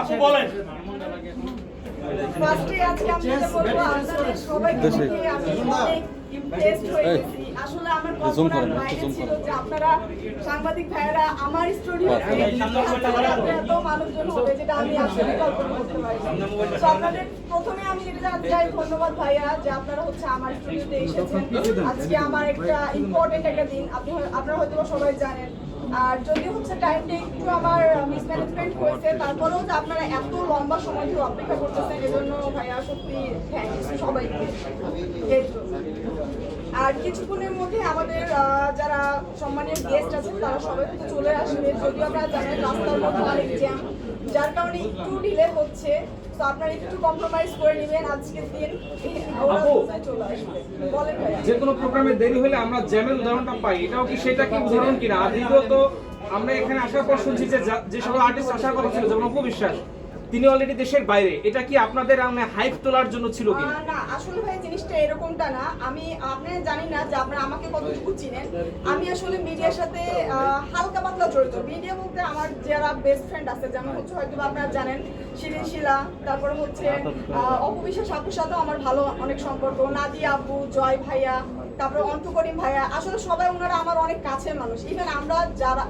আপু বলেন। ফার্স্টে আজকে আমি যেটা বলবো, আপনাদের সবাইকে নিয়ে আমি অনেক ইমপ্রেসড হয়েছি। আসলে আমার কল্পনার বাইরে ছিল যে আপনারা সাংবাদিক ভাইয়েরা আমার স্টুডিওতে এত মানুষজন হবে, যেটা আমি আসলে কল্পনা করতে পারিনি। তো আপনাদের প্রথমে আমি যেটা জানাতে চাই, ধন্যবাদ ভাইয়া যে আপনারা হচ্ছে আমার স্টুডিওতে এসেছেন। আজকে আমার একটা ইম্পর্টেন্ট একটা দিন, আপনারা হয়তো সবাই জানেন। আর যদি হচ্ছে টাইমটা একটু আমার মিসম্যানেজমেন্ট হয়েছে, তারপরেও যে আপনারা এত লম্বা সময় ধরে অপেক্ষা করতেছেন, এজন্য ভাইয়া সত্যি থ্যাঙ্কস সবাইকে। আর কিছুক্ষণের মধ্যে আমাদের যারা সম্মানীয় গেস্ট আছেন তারা সবাই হচ্ছে চলে আসবে। যদিও আপনারা জানেন রাস্তার মধ্যে অনেক জ্যাম, যার কারণে একটু ডিলে হচ্ছে। তো আপনারা একটু কম্প্রোমাইজ করে নেবেন আজকের দিন। চলে আসবে বলেন ভাইয়া। যে কোনো প্রোগ্রামে দেরি হলে আমরা জ্যামের উদাহরণটা পাই, এটাও কি সেটা কি উদাহরণ কিনা? আর দ্বিতীয়ত আমরা এখানে আসার পর শুনছি যে সকল আর্টিস্ট আসার কথা ছিল, যেমন অপু বিশ্বাস, তিনি অলরেডি দেশের বাইরে। এটা কি আপনাদের হাইপ তোলার জন্য ছিল কি না? আসলে ভাই জিনিসটা এরকমটা না। আমি আপনারা জানি না যে আপনারা আমাকে কতটুকু চিনেন। আমি আসলে মিডিয়ার সাথে হালকা পাতলা জড়িত। মিডিয়া বলতে আমার যারা বেস্ট ফ্রেন্ড আছে, যেমন হচ্ছে হয়তো আপনারা জানেন শিরিন শিলা, তারপরে হচ্ছে অপু বিশ্বাস আপুর সাথেও আমার ভালো অনেক সম্পর্ক, নাদিয়া আপু, জয় ভাইয়া, তারপরে অন্তু করিম ভাইয়া। আসলে সবাই ওনারা আমার অনেক কাছের মানুষ। ইভেন আমরা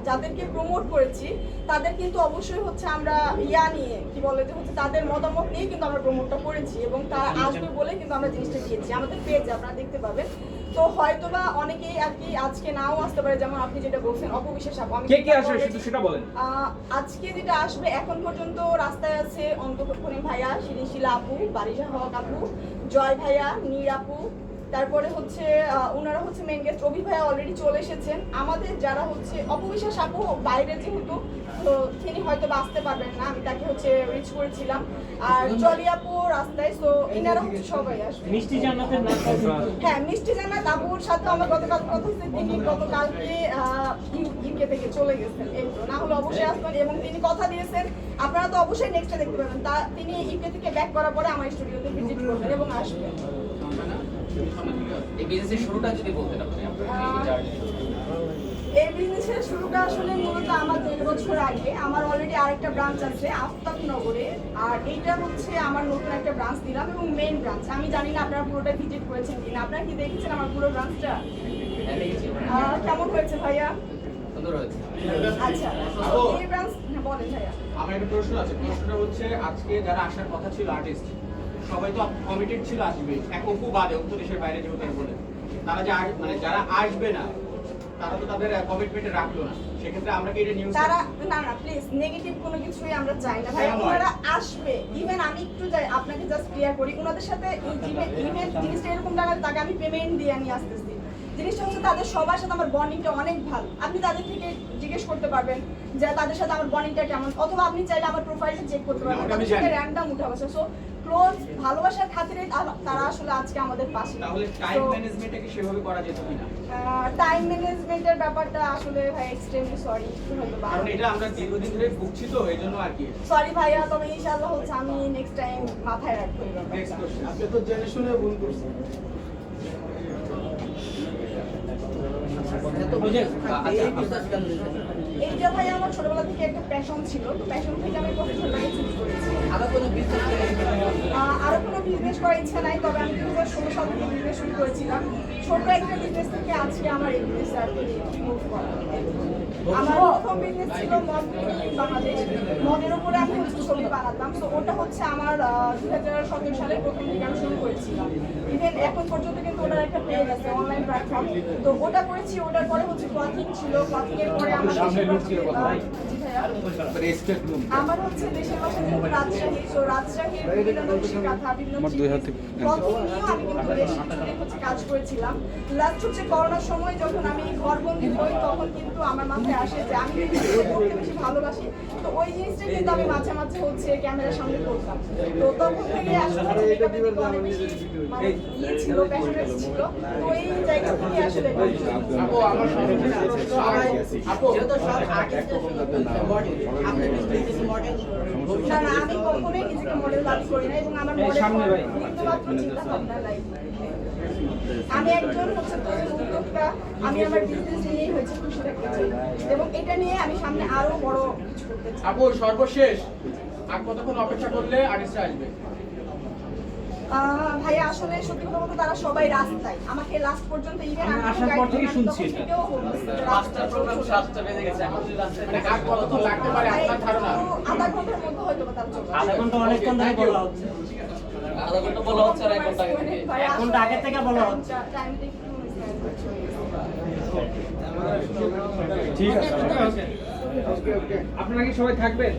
যাদেরকে প্রমোট করেছি তাদের কিন্তু অবশ্যই হচ্ছে আমরা নিয়ে কি বলে যে হচ্ছে তাদের মতামত নিয়ে কিন্তু আমরা প্রমোটটা করেছি, এবং তারা আসবে বলে কিন্তু আমরা জিনিসটা দিয়েছি আমাদের পেজে, আপনারা দেখতে পাবেন। তো হয়তোবা অনেকেই আর কি আজকে নাও আসতে পারে, যেমন আপনি যেটা বলছেন অপু বিশ্বাস আপু। কে কে আসবে সেটা বলেন। আজকে যেটা আসবে এখন পর্যন্ত রাস্তায় আছে অন্তু করিম ভাইয়া, শিরিন শিলা আপু, বারিশা হক আপু, জয় ভাইয়া, নীর আপু, তারপরে হচ্ছে ওনারা হচ্ছে মেন গেস্ট অভি ভাইয়া অলরেডি চলে এসেছেন। আমাদের যারা হচ্ছে অপবিশ্বাস আপু বাইরে যেহেতু, তো তিনি হয়তো আসতে পারবেন না, আমি তাকে হচ্ছে রিচ করেছিলাম। আর জলি আপু রাস্তায়, তো এনারা হচ্ছে সবাই আসবে। মিষ্টি জান্নাতের নাম, হ্যাঁ মিষ্টি জান্নাত আপুর সাথে আমার গতকাল কথা হচ্ছে, তিনি গতকালকে ইউকে থেকে চলে গেছেন। এই তো না হলে অবশ্যই আসবেন, এবং তিনি কথা দিয়েছেন আপনারা তো অবশ্যই নেক্সটে দেখতে পাবেন। তিনি ইউকে থেকে ব্যাক করার পরে আমার স্টুডিওতে ভিজিট করবেন এবং আসবেন। এই বিজনেসের শুরুটা যদি বলতেন আপনি, এই বিজনেসের শুরুটা আসলে মূলত আমার 2 বছর আগে। আমার অলরেডি আরেকটা ব্রাঞ্চ আছে আফতাবনগরে, আর এইটা হচ্ছে আমার নতুন একটা ব্রাঞ্চ দিলাম, এবং মেইন ব্রাঞ্চ। আমি জানি না আপনারা পুরোটা ভিজিট করেছেন কিনা, আপনারা কি দেখেছেন আমার পুরো ব্রাঞ্চটা? কেমন হয়েছে ভাইয়া? সুন্দর হয়েছে। আচ্ছা এই ব্রাঞ্চ, হ্যাঁ বলেন ভাইয়া। আমার একটা প্রশ্ন আছে। প্রশ্নটা হচ্ছে আজকে যারা আসার কথা ছিল আর্টিস্ট, সবাই তো কমিটেড ছিল আসবে, এক অপু বাদে, অপু দেশের বাইরে যেহেতু বলে, তারা যে মানে যারা আসবে না তারা তো তাদের কমিটমেন্টে রাখলো না। সেক্ষেত্রে আমরা কি এটা নিউজ তারা না প্লিজ নেগেটিভ কোনো কিছুই আমরা চাই না ভাই। ওনারা আসবে, ইভেন আমি একটু যাই আপনাকে জাস্ট ক্লিয়ার করি, ওনাদের সাথে ইভেন জিনিসটা এরকম লাগালে তাকে আমি পেমেন্ট দিয়ে নিয়ে আসতেছি। জিনিসটা হচ্ছে তাদের সবার সাথে আমার বন্ডিংটা অনেক ভালো। আপনি তাদের থেকে জিজ্ঞেস করতে পারবেন যে তাদের সাথে আমার বন্ডিংটা কেমন, অথবা আপনি চাইলে আমার প্রোফাইলটা চেক করতে পারবেন, তাদের সাথে র্যান্ডম উঠা বসে। সো ক্লোজ ভালোবাসার খাতিরে তারা আসলে আজকে আমাদের পাশে। তাহলে টাইম ম্যানেজমেন্টটা কি সেভাবে করা যেত কিনা? টাইম ম্যানেজমেন্টের ব্যাপারটা আসলে ভাই এক্সট্রিমলি সরি, হয়তো কারণ এটা আমরা দীর্ঘদিন ধরে ভুগছি, তো এইজন্য আর কি। সরি ভাইয়া, তবে ইনশাআল্লাহ হচ্ছে আমি নেক্সট টাইম মাথায় রাখবো এই ব্যাপারটা। Next question. আপনি তো জেনে শুনে ভুল করছেন। এইটা ভাই আমার ছোটবেলা থেকে একটা প্যাশন ছিল, তো প্যাশন থেকে আমি প্রফেশনাল চুজ করেছি। আরো কোনো বিজনেস করার ইচ্ছা নাই, তবে আমি 2016 সাল থেকে বিজনেস শুরু করেছিলাম। ছোট একটা বিজনেস থেকে আজকে আমার এই বিজনেস আর কি মুভ করা। আমার প্রথম বিজনেস ছিল মদ বাংলাদেশ, মদের উপরে আমি হচ্ছে ছবি বানাতাম। তো ওটা হচ্ছে আমার 2017 সালে প্রথম থেকে আমি শুরু করেছিলাম। ইভেন এখন পর্যন্ত কিন্তু ওটার একটা পেজ আছে, অনলাইন প্ল্যাটফর্ম। তো ওটা করেছি, ওটার পরে হচ্ছে ক্লথিং ছিল, ক্লথিং এর পরে আমার আমার হচ্ছে দেশের বাসা যেহেতু রাজশাহী, তো রাজশাহীর বিভিন্ন নকশি কাঁথা, বিভিন্ন ক্লথিং নিয়েও আমি কিন্তু বেশ কিছুদিন হচ্ছে কাজ করেছিলাম। লাস্ট হচ্ছে করোনার সময় যখন আমি ঘরবন্দি হই, তখন কিন্তু আমার মাথায় আসে যে আমি করতে বেশি ভালোবাসি, তো ওই জিনিসটা কিন্তু আমি মাঝে মাঝে হচ্ছে ক্যামেরার সামনে করতাম। তো তখন থেকে আসলে মেকআপের দিকে অনেক বেশি মানে ইয়ে ছিল, প্যাশনেট ছিল। তো এই জায়গা থেকে আসলে আপু আমার না আমি কখনোই নিজেকে মডেল দাবি করি না, এবং আমার মডেল বিন্দুমাত্র চিন্তা ভাবনা নাই। আমি একজন হচ্ছে উদ্যোক্তা, আমি আমার বিজনেস নিয়েই হচ্ছে খুশি থাকতে চাই, এবং এটা নিয়ে আমি সামনে আরো বড় কিছু করতে চাই। আপু সর্বশেষ আর কতক্ষণ অপেক্ষা করলে আর্টিস্টরা আসবে? ভাইয়া আসলে সত্যি কথা বলতে তারা সবাই রাস্তায় আমাকে লাস্ট পর্যন্ত ইভেন আমরা আসার পর থেকেই শুনছি এটা। পাঁচটার প্রোগ্রাম 7টা বেজে গেছে, এখন যদি রাস্তায় মানে আর কতক্ষণ লাগতে পারে আপনার ধারণা? আধা ঘন্টার মধ্যে হয়তো বা তারা চলে আসবে। আধা ঘন্টা অনেকক্ষণ ধরে বলা হচ্ছে। আধা ঘন্টা বলা হচ্ছে আর 1 ঘন্টা আগে থেকে। ভাইয়া, এক ঘন্টা আগে থেকে বলা হচ্ছে। টাইমটা একটু ঠিক আছে, আপনারা কি সবাই থাকবেন?